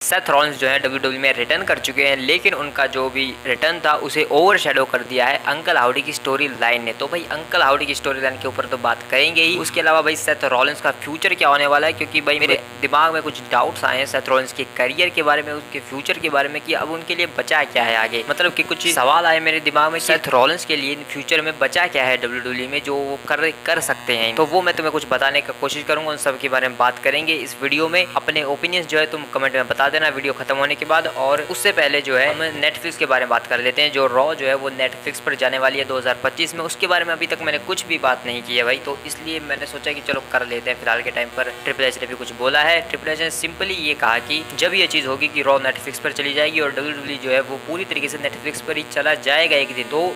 Seth Rollins जो है WW में रिटर्न कर चुके हैं, लेकिन उनका जो भी रिटर्न था उसे ओवरशैडो कर दिया है अंकल हाउडी की स्टोरी लाइन ने। तो भाई अंकल हाउडी की स्टोरी लाइन के ऊपर तो बात करेंगे ही, उसके अलावा भाई सेथ रॉलिंस का फ्यूचर क्या होने वाला है, क्योंकि भाई मेरे दिमाग में कुछ डाउट्स आए हैं सेथ रॉलिंस के करियर के बारे में, उसके फ्यूचर के बारे में कि अब उनके लिए बचा क्या है आगे। मतलब कि कुछ सवाल आए मेरे दिमाग में सेथ रॉलिंस के लिए फ्यूचर में बचा क्या है डब्ल्यूडब्ल्यू में जो वो कर सकते हैं। तो वो मैं तुम्हें कुछ बताने का कोशिश करूंगा, उन सब के बारे में बात करेंगे इस वीडियो में। अपने ओपिनियंस जो है तुम कमेंट में बता देना वीडियो खत्म होने के बाद। और उससे पहले जो है हम नेटफ्लिक्स के बारे में बात कर लेते हैं। जो रॉ जो है वो नेटफ्लिक्स पर जाने वाली है 2025 में, उसके बारे में अभी तक मैंने कुछ भी बात नहीं की है भाई, तो इसलिए मैंने सोचा कि चलो कर लेते हैं। फिलहाल के टाइम पर ट्रिपल एच ने भी कुछ बोला है। ट्रिपल एच ने सिंपली ये कहा कि जब ये चीज़ होगी कि रॉ नेटफ्लिक्स पर चली जाएगी और डब्ल्यूडब्ल्यू जो है वो पूरी तरीके से नेटफ्लिक्स पर ही चला जाएगा एक दिन, तो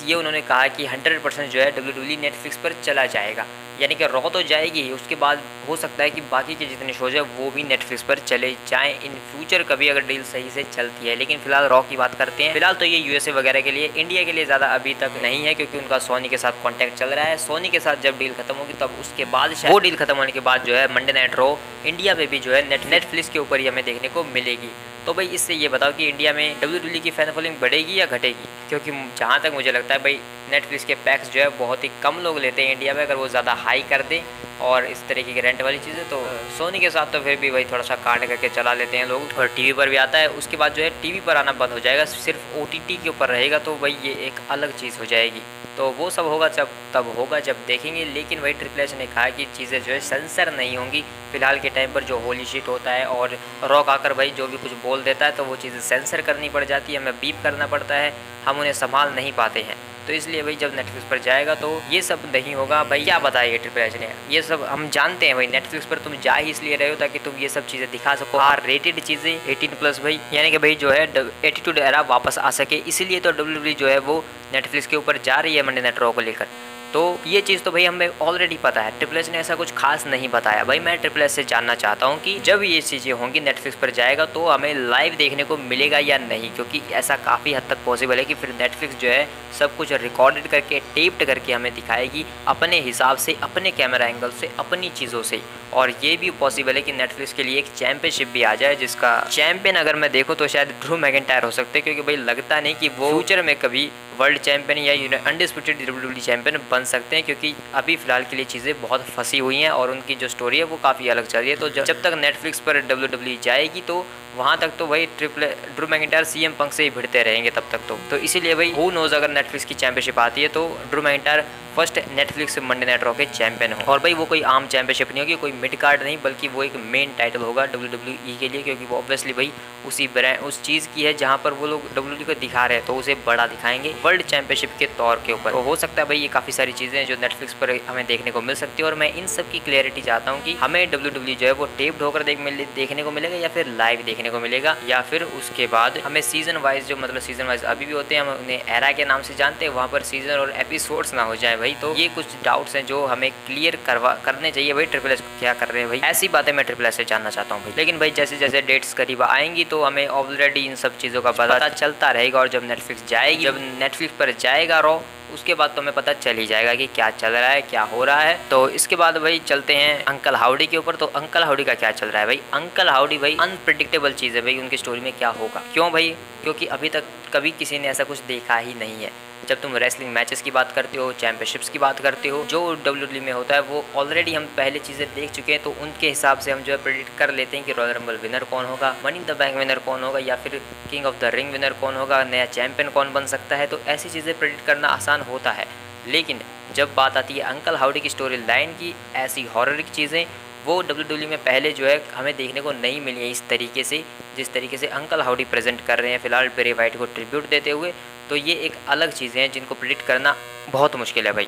ये उन्होंने कहा कि 100% जो है डब्ल्यूडब्ल्यू नेटफ्लिक्स पर चला जाएगा, यानी कि रॉ तो जाएगी, उसके बाद हो सकता है कि बाकी के जितने शोज है वो भी नेटफ्लिक्स पर चले जाएं इन फ्यूचर कभी अगर डील सही से चलती है। लेकिन फिलहाल रॉ की बात करते हैं। फिलहाल तो ये यूएसए वगैरह के लिए, इंडिया के लिए ज़्यादा अभी तक नहीं है, क्योंकि उनका सोनी के साथ कॉन्टैक्ट चल रहा है। सोनी के साथ जब डील खत्म होगी तब उसके बाद वो डील खत्म होने के बाद जो है मंडे नाइट रॉ इंडिया में भी जो है नेटफ्लिक्स के ऊपर ही हमें देखने को मिलेगी। तो भाई इससे ये बताओ कि इंडिया में डब्ल्यूडब्ल्यू की फैन फॉलोइंग बढ़ेगी या घटेगी, क्योंकि जहाँ तक मुझे लगता है भाई नेटफ्लिक्स के पैक्स जो है बहुत ही कम लोग लेते हैं इंडिया में। अगर वो ज़्यादा हाई कर दें और इस तरीके की रेंट वाली चीज़ें, तो सोनी के साथ तो फिर भी वही थोड़ा सा काट करके चला लेते हैं लोग, और टीवी पर भी आता है। उसके बाद जो है टीवी पर आना बंद हो जाएगा, सिर्फ ओटीटी के ऊपर रहेगा, तो भाई ये एक अलग चीज़ हो जाएगी। तो वो सब होगा तब होगा जब देखेंगे। लेकिन वही ट्रिपल एच ने कहा कि चीज़ें जो है सेंसर नहीं होंगी फिलहाल के टाइम पर। जो होली शीट होता है और रॉक आकर भाई जो भी कुछ बोल देता है तो वो चीज़ें सेंसर करनी पड़ जाती है, हमें बीप करना पड़ता है, हम उन्हें संभाल नहीं पाते हैं। तो इसलिए भाई जब नेटफ्लिक्स पर जाएगा तो ये सब नहीं होगा। भाई क्या बताइए ट्रिपल एच ने, ये सब हम जानते हैं भाई नेटफ्लिक्स पर तुम जा ही इसलिए रहे हो ताकि तुम ये सब चीज़ें दिखा सको, आर रेटेड चीज़ें 18+ भाई, यानी कि भाई जो है एटीट्यूड एरा वापस आ सके। इसीलिए तो डब्ल्यूडब्ल्यू जो है वो नेटफ्लिक्स के ऊपर जा रही है मंडे नाइट रॉ को लेकर। तो ये चीज़ तो भाई हमें ऑलरेडी पता है, ट्रिपल एच ने ऐसा कुछ खास नहीं बताया। भाई मैं ट्रिपल एच से जानना चाहता हूँ कि जब ये चीज़ें होंगी नेटफ्लिक्स पर जाएगा तो हमें लाइव देखने को मिलेगा या नहीं, क्योंकि ऐसा काफ़ी हद तक पॉसिबल है कि फिर नेटफ्लिक्स जो है सब कुछ रिकॉर्डेड करके टेप्ड करके हमें दिखाएगी अपने हिसाब से, अपने कैमरा एंगल से, अपनी चीज़ों से। और ये भी पॉसिबल है कि नेटफ्लिक्स के लिए एक चैंपियनशिप भी आ जाए, जिसका चैंपियन अगर मैं देखूँ तो शायद ड्रू मैकिंटायर हो सकते हैं, क्योंकि भाई लगता नहीं कि वो फ्यूचर में कभी वर्ल्ड चैंपियन या अनडिस्प्यूटेड डब्ल्यूडब्ल्यू चैंपियन बन सकते हैं, क्योंकि अभी फिलहाल के लिए चीज़ें बहुत फंसी हुई हैं और उनकी जो स्टोरी है वो काफ़ी अलग चल रही है। तो जब तक नेटफ्लिक्स पर डब्ल्यूडब्ल्यू जाएगी तो वहाँ तक तो वही ड्रू मैकिंटायर सीएम पंक से ही भिड़ते रहेंगे तब तक। तो इसीलिए भाई हु नोज अगर नेटफ्लिक्स की चैंपियनशिप आती है तो Drew McIntyre first Netflix Monday night raw के चैंपियन हो। और भाई वो कोई आम चैंपियनशिप नहीं होगी, कोई मिड कार्ड नहीं, बल्कि वो एक मेन टाइटल होगा डब्ल्यूडब्ल्यूई के लिए, क्योंकि वो ऑब्वियसली भाई उसी ब्रांड उस चीज़ की है जहाँ पर वो लोग डब्ल्यूडब्ल्यू को दिखा रहे हैं, तो उसे बड़ा दिखाएंगे वर्ल्ड चैंपियनशिप के तौर के ऊपर। तो हो सकता है भाई ये काफ़ी सारी चीज़ें हैं जो नेटफ्लिक्स पर हमें देखने को मिल सकती है, और मैं इन सब की क्लियरिटी चाहता हूँ कि हमें डब्ल्यूडब्ल्यू जो है वो टेप्ड होकर देखने को मिलेगा या फिर लाइव देखने को मिलेगा, या फिर उसके बाद हमें सीजन वाइज जो मतलब सीजन वाइज अभी भी होते हैं, हम उन्हें एरा के नाम से जानते हैं, वहाँ पर सीजन और एपिसोड्स ना हो जाए भाई। तो ये कुछ डाउट्स हैं जो हमें क्लियर करने चाहिए भाई ट्रिपल एच क्या कर रहे हैं भाई, ऐसी बातें मैं ट्रिपल एच से जानना चाहता हूँ भाई। लेकिन भाई जैसे जैसे डेट्स करीब आएंगी तो हमें ऑलरेडी इन सब चीज़ों का पता चलता रहेगा, और जब नेटफ्लिक्स पर जाएगा रॉ उसके बाद तो हमें पता चल ही जाएगा कि क्या चल रहा है, क्या हो रहा है। तो इसके बाद भाई चलते हैं अंकल हाउडी के ऊपर। तो अंकल हाउडी का क्या चल रहा है भाई, अंकल हाउडी भाई अनप्रेडिक्टेबल चीज़ है भाई, उनकी स्टोरी में क्या होगा। क्यों भाई, क्योंकि अभी तक कभी किसी ने ऐसा कुछ देखा ही नहीं है। जब तुम रेसलिंग मैचेस की बात करते हो, चैंपियनशिप्स की बात करते हो, जो डब्ल्यूडब्ल्यू में होता है वो ऑलरेडी हम पहले चीज़ें देख चुके हैं, तो उनके हिसाब से हम जो है प्रेडिक्ट कर लेते हैं कि रॉयल रंबल विनर कौन होगा, money in the bank winner कौन होगा, या फिर king of the ring winner कौन होगा, नया चैंपियन कौन बन सकता है। तो ऐसी चीज़ें प्रेडिक्ट करना आसान होता है। लेकिन जब बात आती है अंकल हाउडी की स्टोरी लाइन की, ऐसी हॉरर की चीज़ें वो डब्ल्यूडब्ल्यू में पहले जो है हमें देखने को नहीं मिली है इस तरीके से, जिस तरीके से अंकल हाउडी प्रेजेंट कर रहे हैं फिलहाल ब्रे वाइट को ट्रिब्यूट देते हुए। तो ये एक अलग चीज़ें हैं जिनको प्रेडिक्ट करना बहुत मुश्किल है भाई।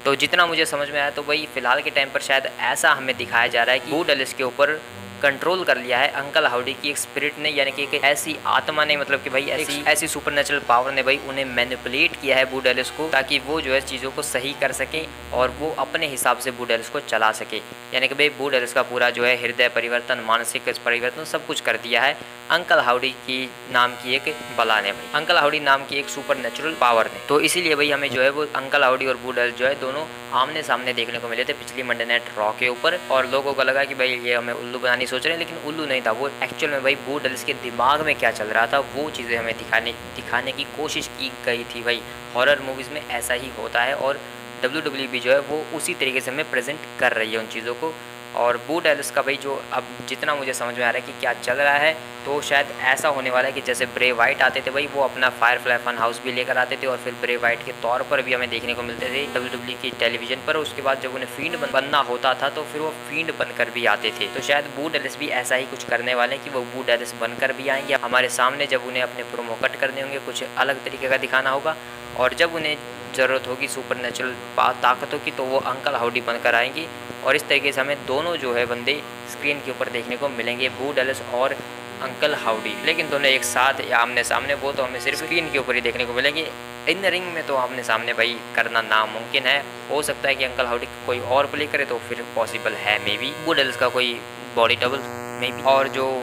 तो जितना मुझे समझ में आया तो भाई फिलहाल के टाइम पर शायद ऐसा हमें दिखाया जा रहा है कि बू डैलिस के ऊपर कंट्रोल कर लिया है अंकल हाउडी की एक स्पिरिट ने, यानी कि एक ऐसी आत्मा ने, मतलब कि भाई ऐसी सुपरनेचुरल पावर ने भाई उन्हें मैनिपुलेट किया है बू डैलिस को, ताकि वो जो है चीज़ों को सही कर सके और वो अपने हिसाब से बू डैलिस को चला सके। यानी कि भाई बू डैलिस का पूरा जो है हृदय परिवर्तन, मानसिक परिवर्तन सब कुछ कर दिया है अंकल हाउडी की नाम की एक बला ने भाई, अंकल हाउडी नाम की एक सुपर नेचुरल पावर ने। तो इसीलिए भाई हमें जो है वो अंकल हाउडी और बू डेलिस जो है दोनों आमने सामने देखने को मिले थे पिछली मंडे नाइट रॉ के ऊपर। और लोगों को लगा कि भाई ये हमें उल्लू बनानी सोच रहे हैं, लेकिन उल्लू नहीं था वो। एक्चुअल में भाई बू डेलिस के दिमाग में क्या चल रहा था वो चीज़ें हमें दिखाने की कोशिश की गई थी भाई। हॉरर मूवीज़ में ऐसा ही होता है और WWE भी जो है वो उसी तरीके से हमें प्रेजेंट कर रही है उन चीज़ों को। और बू डेलिस का भाई जो अब जितना मुझे समझ में आ रहा है कि क्या चल रहा है, तो शायद ऐसा होने वाला है कि जैसे ब्रे वाइट आते थे भाई, वो अपना फायरफ्लाई फन हाउस भी लेकर आते थे और फिर ब्रे वाइट के तौर पर भी हमें देखने को मिलते थे WWE की टेलीविजन पर। उसके बाद जब उन्हें फील्ड बनना होता था तो फिर वो फील्ड बनकर भी आते थे। तो शायद बू डेलिस भी ऐसा ही कुछ करने वाले हैं कि वो बू डेलिस बनकर भी आएंगे हमारे सामने, जब उन्हें अपने प्रोमो कट करने होंगे, कुछ अलग तरीके का दिखाना होगा। और जब उन्हें ज़रूरत होगी सुपर नेचुरल ताकतों की तो वो अंकल हाउडी बनकर आएंगी। और इस तरीके से हमें दोनों जो है बंदे स्क्रीन के ऊपर देखने को मिलेंगे, बू डेलिस और अंकल हाउडी। लेकिन दोनों एक साथ या आमने सामने वो तो हमें सिर्फ स्क्रीन के ऊपर ही देखने को मिलेंगे। इन रिंग में तो आमने सामने भाई करना नामुमकिन है। हो सकता है कि अंकल हाउडी कोई और प्ले करे तो फिर पॉसिबल है मे बी, बू डेलिस का कोई बॉडी डबल मे बी। और जो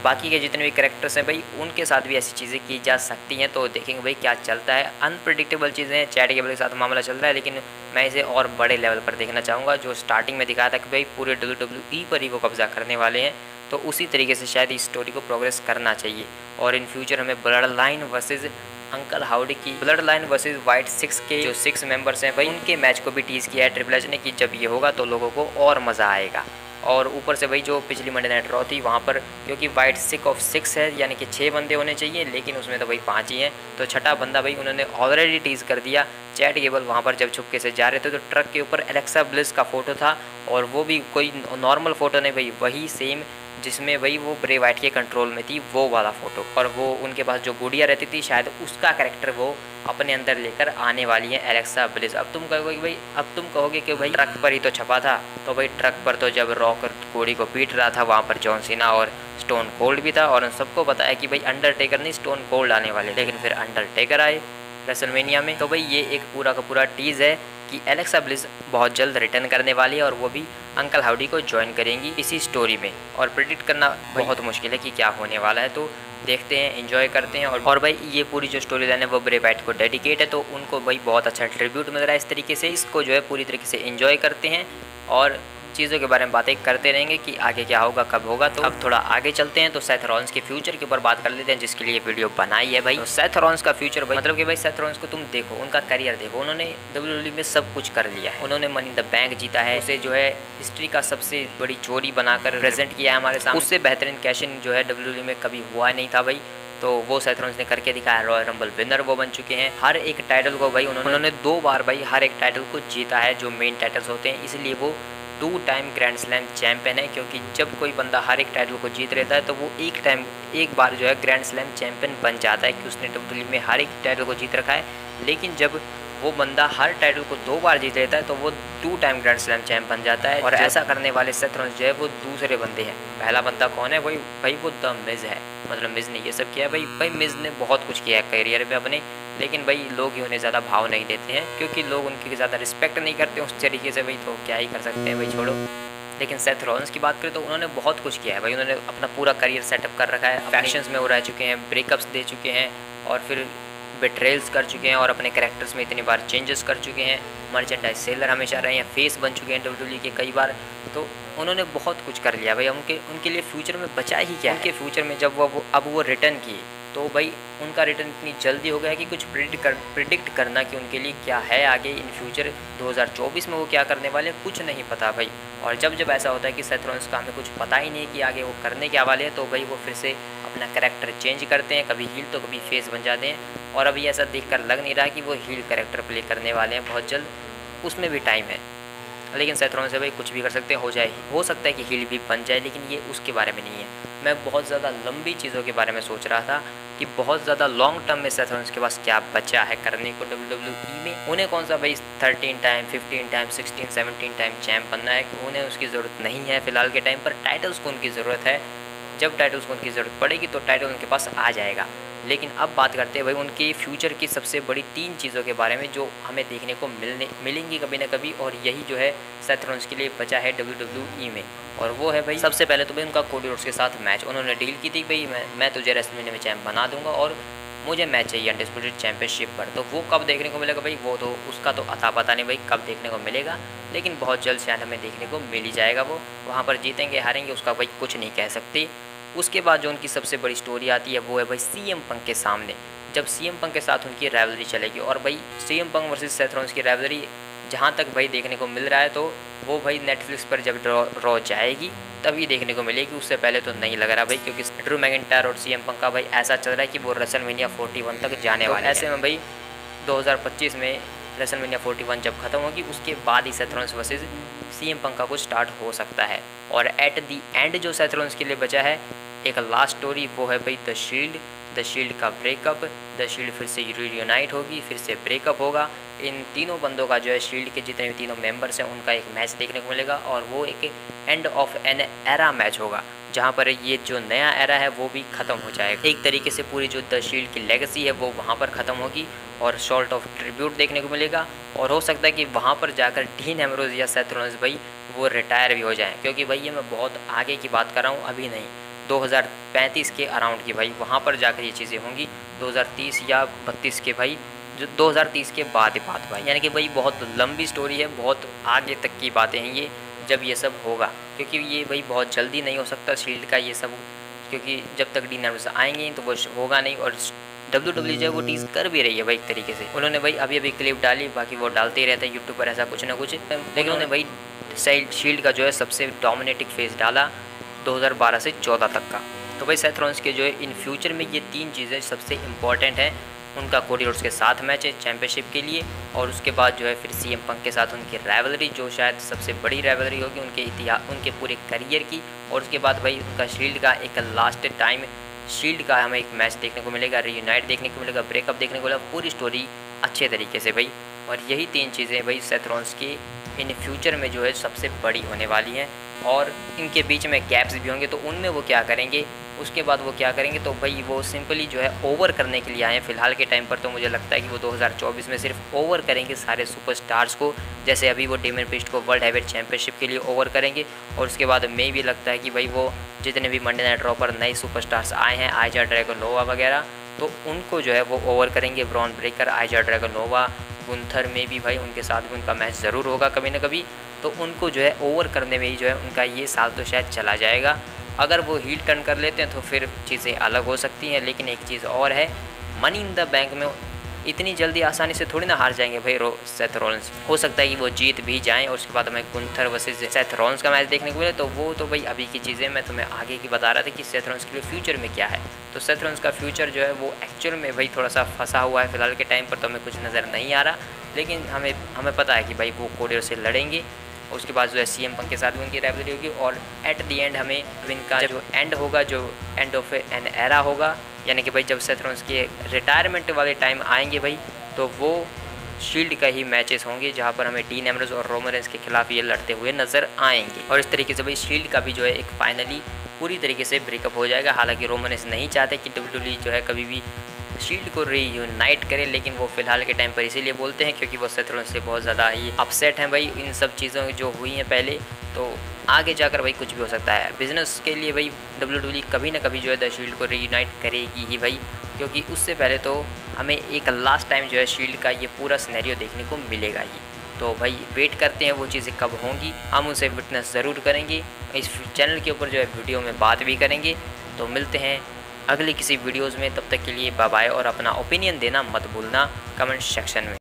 बाकी के जितने भी कैरेक्टर्स हैं भाई उनके साथ भी ऐसी चीज़ें की जा सकती हैं। तो देखेंगे भाई क्या चलता है। अनप्रिडिक्टेबल चीज़ें हैं, चैट केबल के साथ मामला चल रहा है, लेकिन मैं इसे और बड़े लेवल पर देखना चाहूँगा। जो स्टार्टिंग में दिखाया था कि भाई पूरे WWE पर ही वो कब्जा करने वाले हैं, तो उसी तरीके से शायद इस स्टोरी को प्रोग्रेस करना चाहिए। और इन फ्यूचर हमें blood line versus uncle howdy की, ब्लड लाइन वर्सेज वाइट 6 के जो 6 मेंबर्स हैं भाई उनके मैच को भी टीज़ किया है ट्रिपल एच ने कि जब ये होगा तो लोगों को और मज़ा आएगा। और ऊपर से भाई जो पिछली मंडे नाइट रॉ थी वहाँ पर क्योंकि वाइट 6 ऑफ 6 है, यानी कि 6 बंदे होने चाहिए, लेकिन उसमें तो भाई 5 ही हैं, तो छठा बंदा भाई उन्होंने ऑलरेडी टीज़ कर दिया। चैट केबल वहाँ पर जब छुपके से जा रहे थे तो ट्रक के ऊपर एलेक्सा ब्लिस का फ़ोटो था, और वो भी कोई नॉर्मल फ़ोटो नहीं भाई, वही सेम जिसमें भाई वो ब्रे वाइट के कंट्रोल में थी वो वाला फ़ोटो। और वो उनके पास जो गुड़िया रहती थी शायद उसका कैरेक्टर वो अपने अंदर लेकर आने वाली है एलेक्सा ब्लिस। अब तुम कहोगे कि भाई ट्रक पर ही तो छपा था, तो भाई ट्रक पर तो जब रॉक घोड़ी को पीट रहा था वहाँ पर जॉन सीना और स्टोन कोल्ड भी था, और उन सबको पता है कि भाई अंडरटेकर नहीं स्टोन कोल्ड आने वाले, लेकिन फिर अंडरटेकर आए रेसलमेनिया में। तो भाई ये एक पूरा का पूरा टीज़ है कि एलेक्सा ब्लिस बहुत जल्द रिटर्न करने वाली है और वो भी अंकल हाउडी को ज्वाइन करेंगी इसी स्टोरी में। और प्रेडिक्ट करना बहुत मुश्किल है कि क्या होने वाला है, तो देखते हैं, एंजॉय करते हैं। और भाई ये पूरी जो स्टोरी लाइन है वो ब्रे वाइट को डेडिकेट है, तो उनको भाई बहुत अच्छा ट्रिब्यूट मिल रहा है। इस तरीके से इसको जो है पूरी तरीके से एंजॉय करते हैं और चीज़ों के बारे में बातें करते रहेंगे कि आगे क्या होगा, कब होगा। तो अब थोड़ा आगे चलते हैं, तो सेथ रॉलिंस के फ्यूचर के ऊपर बात कर लेते हैं, जिसके लिए वीडियो बनाई है भाई। तो सेथ रॉलिंस का फ्यूचर भाई मतलब कि भाई सेथ रॉलिंस को तुम देखो, उनका करियर देखो, उन्होंने WWE में सब कुछ कर लिया है। उन्होंने मनी इन द बैंक जीता है, उसे जो है हिस्ट्री का सबसे बड़ी चोरी बनाकर प्रेजेंट किया है हमारे सामने। उससे बेहतरीन कैश इन जो है WWE में कभी हुआ नहीं था भाई, तो वो सेथ रॉलिंस ने करके दिखाया। रॉयल रंबल विनर वो बन चुके हैं। हर एक टाइटल को भाई उन्होंने 2 बार भाई हर एक टाइटल को जीता है जो मेन टाइटल्स होते हैं, इसलिए वो 2 टाइम ग्रैंड स्लैम चैंपियन है। क्योंकि जब कोई बंदा हर एक टाइटल को जीत रहता है तो वो एक बार जो है ग्रैंड स्लैम चैंपियन बन जाता है कि उसने WWE में हर एक टाइटल को जीत रखा है। लेकिन जब वो बंदा हर टाइटल को 2 बार जीत लेता है तो वो 2 टाइम ग्रैंड स्लैम चैंप बन जाता है। और ऐसा करने वाले सेथ रॉलिंस जो है वो दूसरे बंदे हैं। पहला बंदा कौन है भाई वो द मिज है, मतलब मिज ने ये सब किया है भाई मिज ने बहुत कुछ किया है करियर में अपने, लेकिन भाई लोग ही उन्हें ज़्यादा भाव नहीं देते हैं क्योंकि लोग उनकी ज़्यादा रिस्पेक्ट नहीं करते उस तरीके से भाई, तो क्या ही कर सकते हैं भाई, छोड़ो। लेकिन सेथ रॉलिंस की बात करें तो उन्होंने बहुत कुछ किया है भाई, उन्होंने अपना पूरा करियर सेटअप कर रखा है, फैक्शंस में वो रह चुके हैं, ब्रेकअप्स दे चुके हैं और फिर बेट्रेल्स कर चुके हैं और अपने कैरेक्टर्स में इतनी बार चेंजेस कर चुके हैं, मर्चेंडाइज सेलर हमेशा रहे हैं, फेस बन चुके हैं WWE के कई बार। तो उन्होंने बहुत कुछ कर लिया भाई, उनके लिए फ्यूचर में बचा ही क्या है। उनके फ्यूचर में जब वो रिटर्न किए तो भाई उनका रिटर्न इतनी जल्दी हो गया कि कुछ प्रिडिक्ट करना कि उनके लिए क्या है आगे इन फ्यूचर 2024 में वो क्या करने वाले कुछ नहीं पता भाई। और जब ऐसा होता है कि सेथ रॉलिंस का हमें कुछ पता ही नहीं कि आगे वो करने क्या वाले हैं, तो भाई वो फिर से अपना कैरेक्टर चेंज करते हैं, कभी हील तो कभी फेस बन जाते हैं। और अभी ऐसा देखकर लग नहीं रहा कि वो हील कैरेक्टर प्ले करने वाले हैं बहुत जल्द, उसमें भी टाइम है। लेकिन सेथ रॉलिंस से भाई कुछ भी कर सकते हैं, हो सकता है कि हील भी बन जाए, लेकिन ये उसके बारे में नहीं है। मैं बहुत ज़्यादा लंबी चीज़ों के बारे में सोच रहा था कि बहुत ज़्यादा लॉन्ग टर्म में सेथ रॉलिंस के पास क्या बचा है करने को WWE में। उन्हें कौन सा भाई 13 टाइम 15 टाइम 16 17 टाइम चैम्प बनना है, उन्हें उसकी ज़रूरत नहीं है फिलहाल के टाइम पर। टाइटल्स को उनकी ज़रूरत है जब टाइटल्स को उनकी ज़रूरत पड़ेगी तो टाइटल उनके पास आ जाएगा। लेकिन अब बात करते हैं भाई उनके फ्यूचर की सबसे बड़ी 3 चीज़ों के बारे में जो हमें देखने को मिलेंगी कभी ना कभी, और यही जो है सेथ रॉलिंस के लिए बचा है WWE में। और वो है भाई सबसे पहले तो भाई उनका कोडी रोड्स के साथ मैच। उन्होंने डील की थी भाई मैं तुझे रेसलमेनिया में चैंप बना दूंगा और मुझे मैच चाहिए अनडिस्प्यूटेड चैंपियनशिप पर। तो वो कब देखने को मिलेगा भाई, वो तो उसका तो अता पता नहीं भाई कब देखने को मिलेगा, लेकिन बहुत जल्द शायद हमें देखने को मिल ही जाएगा। वो वहाँ पर जीतेंगे हारेंगे उसका भाई कुछ नहीं कह सकते। उसके बाद जो उनकी सबसे बड़ी स्टोरी आती है वो है भाई CM पंक के सामने, जब CM पंक के साथ उनकी राइवलरी चलेगी। और भाई CM पंक वर्सेस सेथ रॉलिंस की राइवलरी जहाँ तक भाई देखने को मिल रहा है तो वो भाई नेटफ्लिक्स पर जब रॉ जाएगी तभी देखने को मिलेगी, उससे पहले तो नहीं लग रहा भाई, क्योंकि ड्रू मैकिंटायर और CM पंक का भाई ऐसा चल रहा है कि वो रेसलमेनिया 41 तक जाने वाले हैं। ऐसे में भाई 2025 में रेसलमेनिया 41 जब खत्म होगी उसके बाद ही सेथ रॉलिंस वर्सेस CM पंक का कुछ स्टार्ट हो सकता है। और एट दी एंड जो सेथ रॉलिंस के लिए बचा है एक लास्ट स्टोरी, वो है भाई द शील्ड का ब्रेकअप। द शील्ड फिर से रीयूनाइट होगी, फिर से ब्रेकअप होगा। इन तीनों बंदों का जो है शील्ड के जितने भी तीनों मेंबर्स हैं उनका एक मैच देखने को मिलेगा, और वो एक end of an era match होगा जहाँ पर ये जो नया एरा है वो भी ख़त्म हो जाएगा। एक तरीके से पूरी जो द शील्ड की लेगेसी है वो वहाँ पर ख़त्म होगी और सॉल्ट ऑफ ट्रिब्यूट देखने को मिलेगा। और हो सकता है कि वहाँ पर जाकर डीन एम्ब्रोज या सेथ रॉलिंस भाई वो रिटायर भी हो जाएँ, क्योंकि भाई ये मैं बहुत आगे की बात कर रहा हूँ, अभी नहीं, 2035 के अराउंड की भाई वहाँ पर जाकर ये चीज़ें होंगी। 2030 या 32 के भाई, जो 2030 के बाद ही बात भाई, यानी कि भाई बहुत लंबी स्टोरी है, बहुत आगे तक की बातें हैं ये जब ये सब होगा, क्योंकि ये भाई बहुत जल्दी नहीं हो सकता शील्ड का ये सब, क्योंकि जब तक डीन एम्ब्रोज आएंगे तो वो होगा नहीं। और WWE जो है वो टीज़ कर भी रही है भाई एक तरीके से। उन्होंने भाई अभी क्लिप डाली, बाकी वो डालते ही रहते हैं यूट्यूब पर ऐसा कुछ ना कुछ, लेकिन उन्होंने भाई शील्ड का जो है सबसे डोमिनेटिंग फेज डाला 2012 से 14 तक का। तो भाई सेथ रॉलिंस के जो है इन फ्यूचर में ये 3 चीज़ें सबसे इंपॉर्टेंट हैं। उनका कोडी रोड्स के साथ मैच है चैंपियनशिप के लिए, और उसके बाद जो है फिर CM पंक के साथ उनकी राइवलरी जो शायद सबसे बड़ी राइवलरी होगी उनके इतिहास, उनके पूरे करियर की। और उसके बाद भाई उनका शील्ड का एक लास्ट टाइम शील्ड का हमें एक मैच देखने को मिलेगा, रीयूनाइट देखने को मिलेगा, ब्रेकअप देखने को मिलेगा, पूरी स्टोरी अच्छे तरीके से भाई। और यही 3 चीज़ें भाई सेथ रॉलिंस के इन फ्यूचर में जो है सबसे बड़ी होने वाली हैं। और इनके बीच में गैप्स भी होंगे तो उनमें वो क्या करेंगे, उसके बाद वो क्या करेंगे, तो भाई वो सिंपली जो है ओवर करने के लिए आए हैं फ़िलहाल के टाइम पर। तो मुझे लगता है कि वो 2024 में सिर्फ ओवर करेंगे सारे सुपरस्टार्स को, जैसे अभी वो डेमियन प्रीस्ट को वर्ल्ड हैवीवेट चैंपियनशिप के लिए ओवर करेंगे। और उसके बाद में भी लगता है कि भाई वो जितने भी मंडे नाइट रॉ पर नए सुपरस्टार्स आए हैं, आइजा ड्रैगोनोवा वगैरह, तो उनको जो है वो ओवर करेंगे। ब्रॉन ब्रेकर, आइजा ड्रैगोनोवा, गुंथर में भी भाई उनके साथ भी उनका मैच ज़रूर होगा कभी ना कभी। तो उनको जो है ओवर करने में ही जो है उनका ये साल तो शायद चला जाएगा। अगर वो हील टर्न कर लेते हैं तो फिर चीज़ें अलग हो सकती हैं। लेकिन एक चीज़ और है, मनी इन द बैंक में इतनी जल्दी आसानी से थोड़ी ना हार जाएंगे भाई सेथ रॉलिंस। हो सकता है कि वो जीत भी जाएं और उसके बाद हमें गुंथर वर्सेस सेथ रॉलिंस का मैच देखने को मिले। तो वो तो भाई अभी की चीज़ें मैं तुम्हें आगे की बता रहा था कि सेथ रॉलिंस के लिए फ्यूचर में क्या है। तो सेथ रॉलिंस का फ्यूचर जो है वो एक्चुअल में भाई थोड़ा सा फंसा हुआ है फ़िलहाल के टाइम पर, तो हमें कुछ नज़र नहीं आ रहा। लेकिन हमें पता है कि भाई वो कोडी से लड़ेंगे। उसके बाद जो है CM पंक के साथ भी उनकी राइवलरी होगी, और एट दी एंड हमें इनका जो एंड होगा, जो एंड ऑफ एन एरा होगा, यानी कि भाई जब सेथ रॉलिंस के रिटायरमेंट वाले टाइम आएंगे भाई, तो वो शील्ड का ही मैचेस होंगे जहाँ पर हमें डीन एम्ब्रोज और रोमन रेंस के खिलाफ ये लड़ते हुए नज़र आएंगे। और इस तरीके से भाई शील्ड का भी जो है एक फाइनली पूरी तरीके से ब्रेकअप हो जाएगा। हालांकि रोमन रेंस नहीं चाहते कि WWE जो है कभी भी शील्ड को रीयूनाइट करे, लेकिन वो फिलहाल के टाइम पर इसीलिए बोलते हैं क्योंकि वो सेथ रॉलिंस से बहुत ज़्यादा ही अपसेट हैं भाई इन सब चीज़ों जो हुई हैं पहले। तो आगे जाकर भाई कुछ भी हो सकता है। बिजनेस के लिए भाई WWE कभी ना कभी जो है द शील्ड को रीयूनाइट करेगी ही भाई, क्योंकि उससे पहले तो हमें एक लास्ट टाइम जो है शील्ड का ये पूरा सिनेरियो देखने को मिलेगा ही। तो भाई वेट करते हैं वो चीज़ें कब होंगी, हम उसे विटनेस ज़रूर करेंगे। इस चैनल के ऊपर जो है वीडियो में बात भी करेंगे। तो मिलते हैं अगली किसी वीडियोज़ में, तब तक के लिए बाय बाय। और अपना ओपिनियन देना मत भूलना कमेंट सेक्शन में।